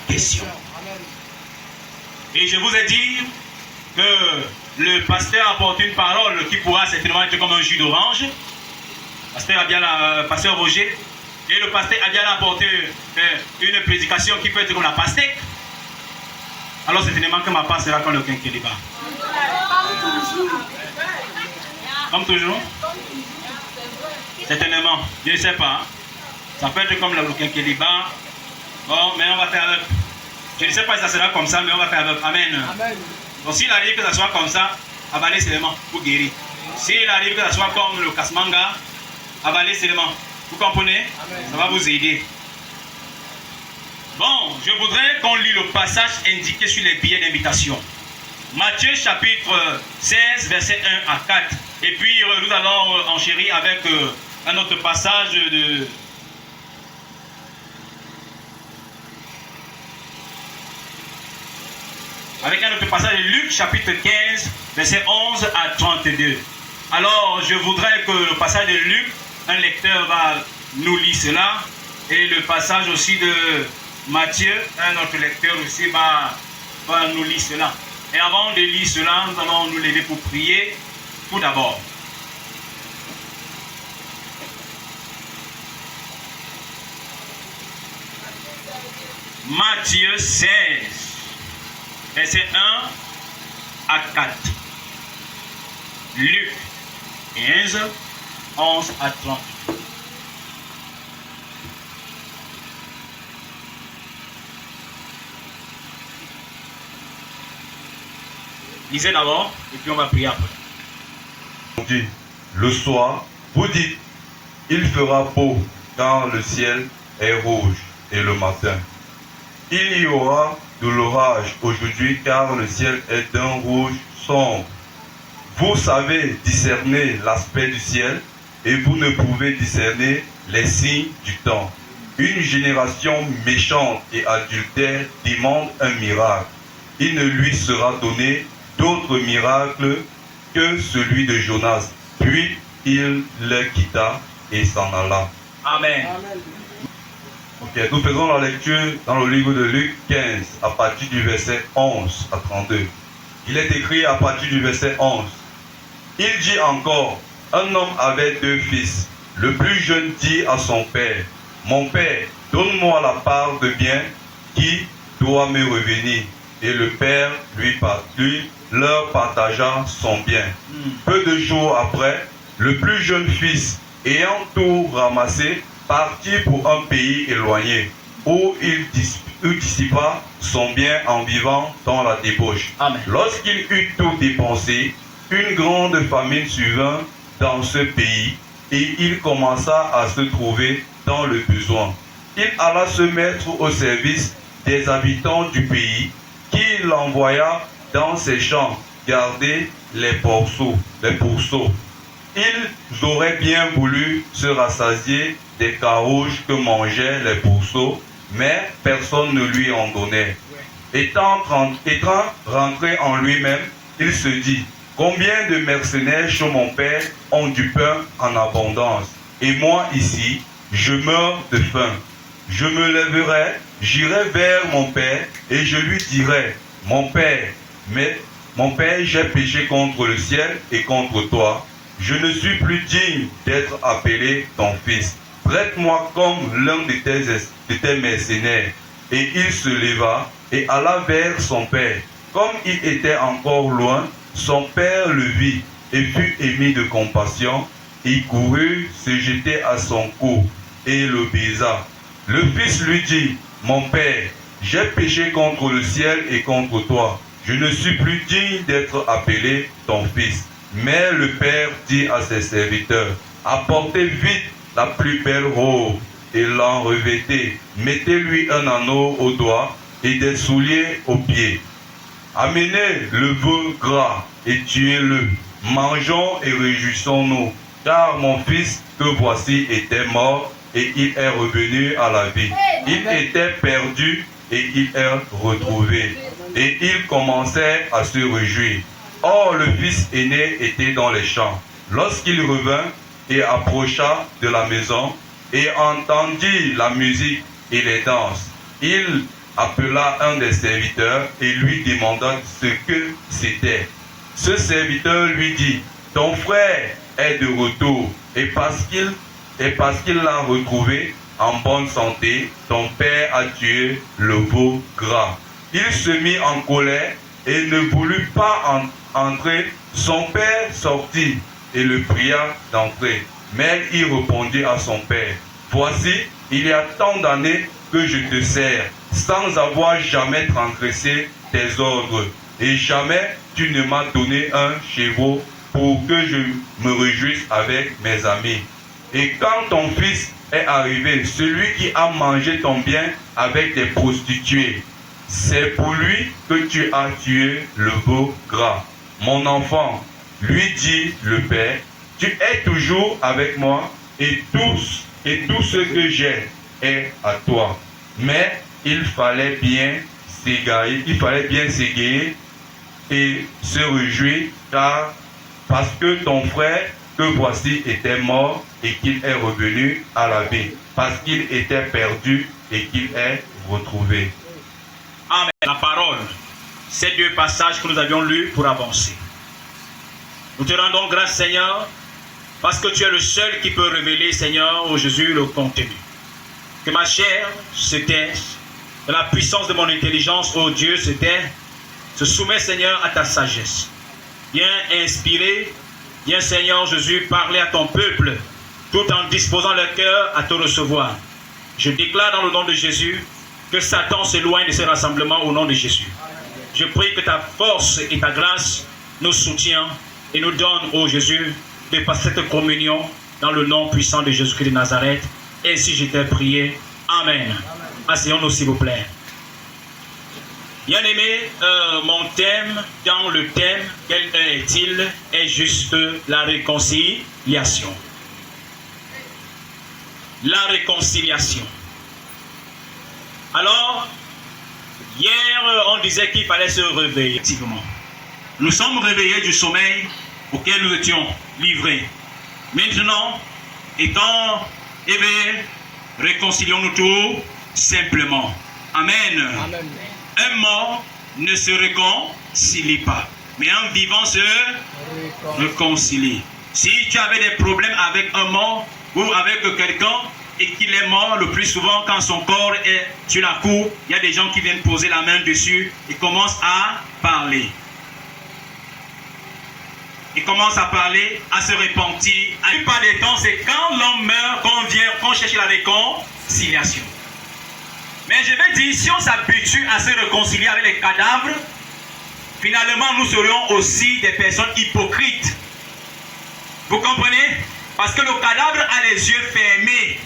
question. Et je vous ai dit que le pasteur apporte une parole qui pourra certainement être comme un jus d'orange. Pasteur Roger. Et le pasteur a bien apporté une prédication qui peut être comme la pastèque. Alors certainement que ma part sera comme le quinquilibre. Comme toujours. Certainement. Je ne sais pas. Ça peut être comme le quinquilibre. Bon, mais on va faire avec. Je ne sais pas si ça sera comme ça, mais on va faire avec. Amen. Amen. Donc s'il arrive que ça soit comme ça, avalez seulement pour guérir. S'il arrive que ça soit comme le Kasmanga, avalez seulement. Vous comprenez? Amen. Ça va vous aider. Bon, je voudrais qu'on lit le passage indiqué sur les billets d'invitation. Matthieu chapitre 16, verset 1 à 4. Et puis nous allons enchérir avec un autre passage de... Avec un autre passage de Luc chapitre 15, verset 11 à 32. Alors, je voudrais que le passage de Luc, un lecteur va nous lire cela. Et le passage aussi de Matthieu, un autre lecteur aussi va nous lire cela. Et avant de lire cela, nous allons nous lever pour prier tout d'abord. Matthieu 16, verset 1 à 4. Luc 15, 11 à 30. Lisez d'abord et puis on va prier après. On dit, le soir, vous dites, il fera beau car le ciel est rouge et le matin. Il y aura de l'orage aujourd'hui car le ciel est d'un rouge sombre. Vous savez discerner l'aspect du ciel et vous ne pouvez discerner les signes du temps. Une génération méchante et adultère demande un miracle. Il ne lui sera donné d'autre miracle que celui de Jonas. Puis il le quitta et s'en alla. Amen. Ok, nous faisons la lecture dans le livre de Luc 15 à partir du verset 11 à 32. Il est écrit à partir du verset 11. Il dit encore, un homme avait 2 fils. Le plus jeune dit à son père, mon père, donne-moi la part de bien qui doit me revenir. Et le père lui leur partagea son bien. Peu de jours après, le plus jeune fils, ayant tout ramassé, partit pour un pays éloigné, où il dissipa son bien en vivant dans la débauche. Lorsqu'il eut tout dépensé, une grande famine survint dans ce pays, et il commença à se trouver dans le besoin. Il alla se mettre au service des habitants du pays, qui l'envoya dans ses champs garder les pourceaux. Ils auraient bien voulu se rassasier des carouges que mangeaient les pourceaux, mais personne ne lui en donnait. Étant rentré en lui-même, il se dit, combien de mercenaires chez mon père ont du pain en abondance, et moi ici, je meurs de faim. Je me lèverai, j'irai vers mon père, et je lui dirai, mon père, j'ai péché contre le ciel et contre toi. Je ne suis plus digne d'être appelé ton fils. Traite-moi comme l'un de tes mercenaires. Et il se leva et alla vers son père. Comme il était encore loin, son père le vit et fut ému de compassion. Il courut se jeter à son cou et le baisa. Le fils lui dit, mon père, j'ai péché contre le ciel et contre toi. Je ne suis plus digne d'être appelé ton fils. Mais le père dit à ses serviteurs, apportez vite la plus belle robe et l'en revêtez. Mettez-lui un anneau au doigt et des souliers aux pieds. Amenez le veau gras et tuez-le. Mangeons et réjouissons-nous, car mon fils que voici était mort et il est revenu à la vie. Il était perdu et il est retrouvé. Et il commençait à se réjouir. Or le fils aîné était dans les champs. Lorsqu'il revint et approcha de la maison et entendit la musique et les danses, il appela un des serviteurs et lui demanda ce que c'était. Ce serviteur lui dit, ton frère est de retour et parce qu'il l'a retrouvé en bonne santé, ton père a tué le veau gras. Il se mit en colère et ne voulut pas entrer. Son père sortit et le pria d'entrer. Mais il répondit à son père, voici, il y a tant d'années que je te sers, sans avoir jamais transgressé tes ordres, et jamais tu ne m'as donné un chevreau pour que je me réjouisse avec mes amis. Et quand ton fils est arrivé, celui qui a mangé ton bien avec des prostituées, c'est pour lui que tu as tué le veau gras. Mon enfant, lui dit le père, tu es toujours avec moi et tout ce que j'ai est à toi. Mais il fallait bien s'égayer et se réjouir parce que ton frère que voici était mort et qu'il est revenu à la vie, parce qu'il était perdu et qu'il est retrouvé. Amen. La parole, ces deux passages que nous avions lus pour avancer. Nous te rendons grâce, Seigneur, parce que tu es le seul qui peut révéler, Seigneur, au Jésus, le contenu. Que ma chair se taise, que la puissance de mon intelligence, ô Dieu, se soumet, Seigneur, à ta sagesse. Viens inspirer, viens, Seigneur Jésus, parler à ton peuple, tout en disposant leur cœur à te recevoir. Je déclare dans le nom de Jésus que Satan s'éloigne de ces rassemblements au nom de Jésus. Je prie que ta force et ta grâce nous soutiennent et nous donnent, ô Jésus, de passer cette communion dans le nom puissant de Jésus-Christ de Nazareth. Ainsi je t'ai prié. Amen. Asseyons-nous s'il vous plaît. Bien-aimé, mon thème, dans le thème, quel est-il, est juste la réconciliation. La réconciliation. Alors, hier, on disait qu'il fallait se réveiller. Effectivement. Nous sommes réveillés du sommeil auquel nous étions livrés. Maintenant, étant éveillés, réconcilions-nous tout simplement. Amen. Amen. Un mort ne se réconcilie pas, mais un vivant se réconcilie. Si tu avais des problèmes avec un mort ou avec quelqu'un et qu'il est mort, le plus souvent quand son corps est sur la cour, il y a des gens qui viennent poser la main dessus et commencent à parler. Il commence à parler, à se repentir. La plupart des temps, c'est quand l'homme meurt qu'on cherche la réconciliation. Mais je vais dire, si on s'habitue à se réconcilier avec les cadavres, finalement, nous serions aussi des personnes hypocrites. Vous comprenez? Parce que le cadavre a les yeux fermés.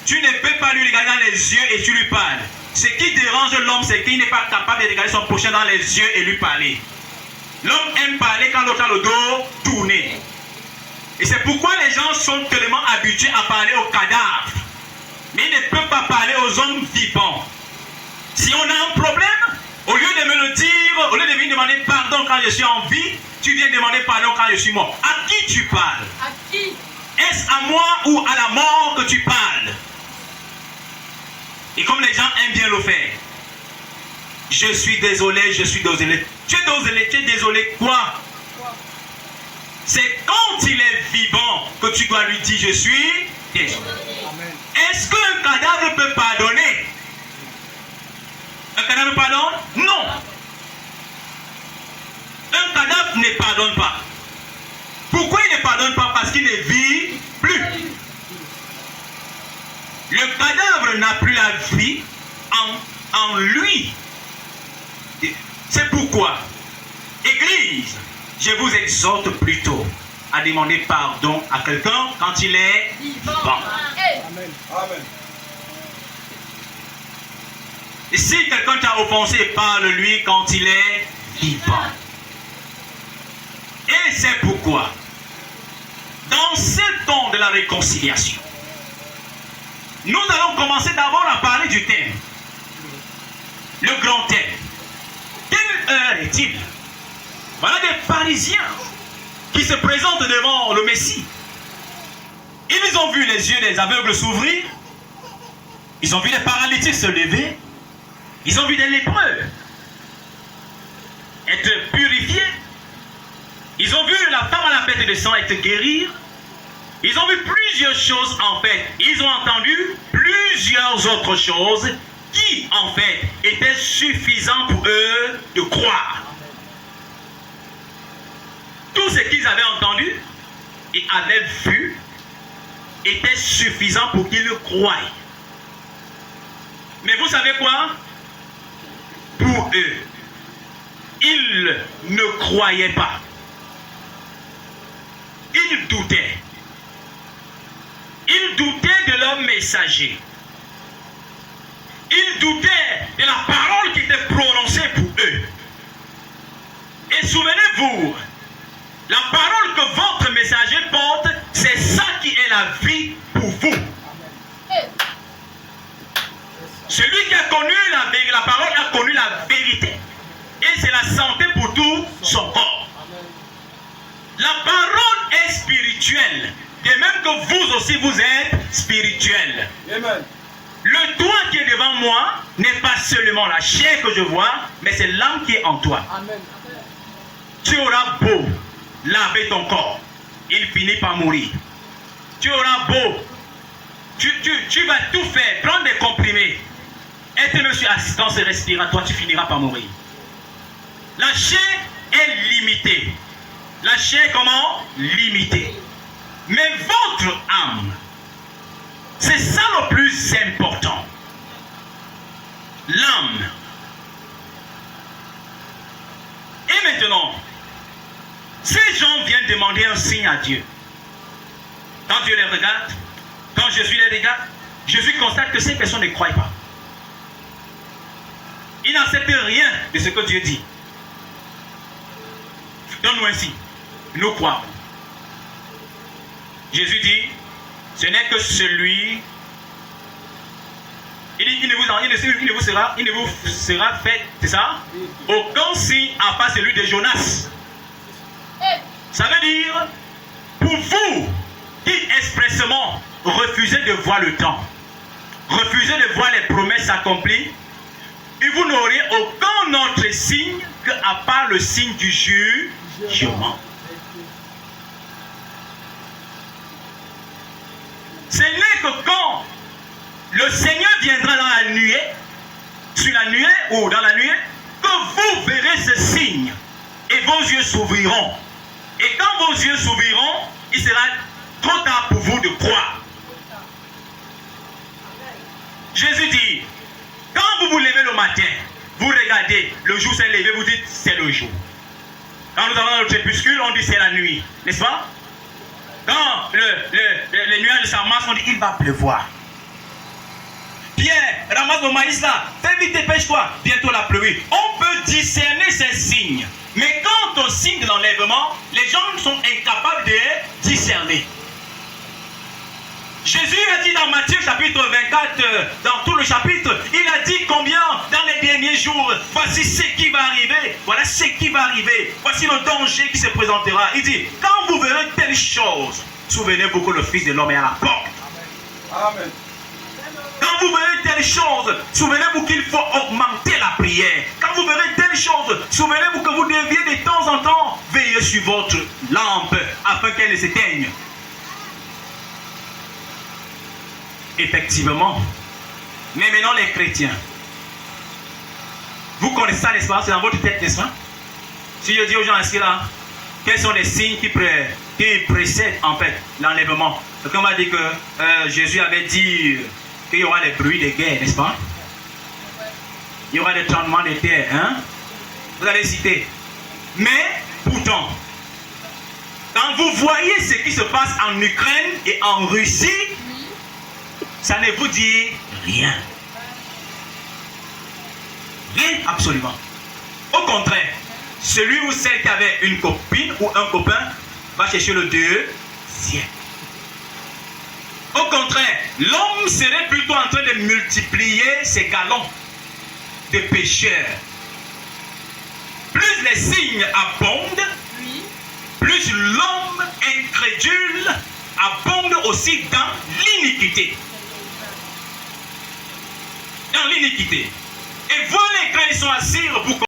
Tu ne peux pas lui regarder dans les yeux et tu lui parles. Ce qui dérange l'homme, c'est qu'il n'est pas capable de regarder son prochain dans les yeux et lui parler. L'homme aime parler quand l'autre a le dos tourné. Et c'est pourquoi les gens sont tellement habitués à parler aux cadavres. Mais ils ne peuvent pas parler aux hommes vivants. Si on a un problème, au lieu de me le dire, au lieu de venir demander pardon quand je suis en vie, tu viens demander pardon quand je suis mort. À qui tu parles? À qui? Est-ce à moi ou à la mort que tu parles? Et comme les gens aiment bien le faire, je suis désolé, je suis désolé. Tu es désolé quoi? C'est quand il est vivant que tu dois lui dire je suis désolé. Est-ce qu'un cadavre peut pardonner? Un cadavre pardonne? Non. Un cadavre ne pardonne pas. Pourquoi il ne pardonne pas? Parce qu'il ne vit plus. Le cadavre n'a plus la vie en lui. C'est pourquoi, Église, je vous exhorte plutôt à demander pardon à quelqu'un quand il est vivant. Amen. Amen. Et si quelqu'un t'a offensé, parle-lui quand il est vivant. Et c'est pourquoi, dans ce temps de la réconciliation, nous allons commencer d'abord à parler du thème. Le grand thème. Quelle heure est-il? Voilà des pharisiens qui se présentent devant le Messie. Ils ont vu les yeux des aveugles s'ouvrir. Ils ont vu les paralytiques se lever. Ils ont vu des lépreux être purifiés. Ils ont vu la femme à la perte de sang être guérie. Ils ont vu plusieurs choses en fait. Ils ont entendu plusieurs autres choses qui en fait étaient suffisants pour eux de croire. Tout ce qu'ils avaient entendu et avaient vu était suffisant pour qu'ils croient. Mais vous savez quoi? Pour eux, ils ne croyaient pas. Ils doutaient. Ils doutaient de leur messager. Ils doutaient de la parole qui était prononcée pour eux. Et souvenez-vous, la parole que votre messager porte, c'est ça qui est la vie pour vous. Celui qui a connu la parole a connu la vérité. Et c'est la santé pour tout son corps. La parole est spirituelle. De même que vous aussi vous êtes spirituel. Amen. Le toi qui est devant moi n'est pas seulement la chair que je vois, mais c'est l'âme qui est en toi. Amen. Tu auras beau laver ton corps, il finit par mourir. Tu auras beau, tu vas tout faire, prendre des comprimés, être monsieur assistance respiratoire, tu finiras par mourir. La chair est limitée. La chair comment? Limitée. Mais votre âme, c'est ça le plus important. L'âme. Et maintenant, ces gens viennent demander un signe à Dieu. Quand Dieu les regarde, quand Jésus les regarde, Jésus constate que ces personnes ne croient pas. Ils n'acceptent rien de ce que Dieu dit. Donne-nous un signe. Nous croyons. Jésus dit, ce n'est que celui. Il ne vous sera fait, c'est ça? Aucun signe à part celui de Jonas. Ça veut dire, pour vous qui expressement refusez de voir le temps, refusez de voir les promesses accomplies, et vous n'aurez aucun autre signe qu'à part le signe du jugement. Ce n'est que quand le Seigneur viendra dans la nuée, sur la nuée ou dans la nuée, que vous verrez ce signe et vos yeux s'ouvriront. Et quand vos yeux s'ouvriront, il sera trop tard pour vous de croire. Jésus dit, quand vous vous levez le matin, vous regardez, le jour s'est levé, vous dites c'est le jour. Quand nous avons le crépuscule, on dit c'est la nuit, n'est-ce pas? Quand les nuages s'amassent, on dit il va pleuvoir. Pierre, ramasse le maïs là, fais vite, dépêche-toi, bientôt la pluie. On peut discerner ces signes. Mais quant au signe de l'enlèvement, les gens sont incapables de discerner. Jésus a dit dans Matthieu chapitre 24, dans tout le chapitre, il a dit combien dans les derniers jours, voici ce qui va arriver, voilà ce qui va arriver, voici le danger qui se présentera. Il dit, quand vous verrez telle chose, souvenez-vous que le Fils de l'homme est à la porte. Amen. Quand vous verrez telle chose, souvenez-vous qu'il faut augmenter la prière. Quand vous verrez telle chose, souvenez-vous que vous deviez de temps en temps veiller sur votre lampe afin qu'elle ne s'éteigne. Effectivement. Mais maintenant les chrétiens, vous connaissez ça, n'est-ce pas? C'est dans votre tête, n'est-ce pas? Si je dis aux gens ainsi là, quels sont les signes qui précèdent en fait l'enlèvement? Donc on va dire que Jésus avait dit qu'il y aura des bruits de guerre, n'est-ce pas? Il y aura des tremblements de terre, hein? Vous allez citer. Mais pourtant, quand vous voyez ce qui se passe en Ukraine et en Russie, ça ne vous dit rien. Rien absolument. Au contraire, celui ou celle qui avait une copine ou un copain va chercher le deuxième. Au contraire, l'homme serait plutôt en train de multiplier ses galons de pécheurs. Plus les signes abondent, plus l'homme incrédule abonde aussi dans l'iniquité. Dans l'iniquité. Et volent quand ils sont assis pour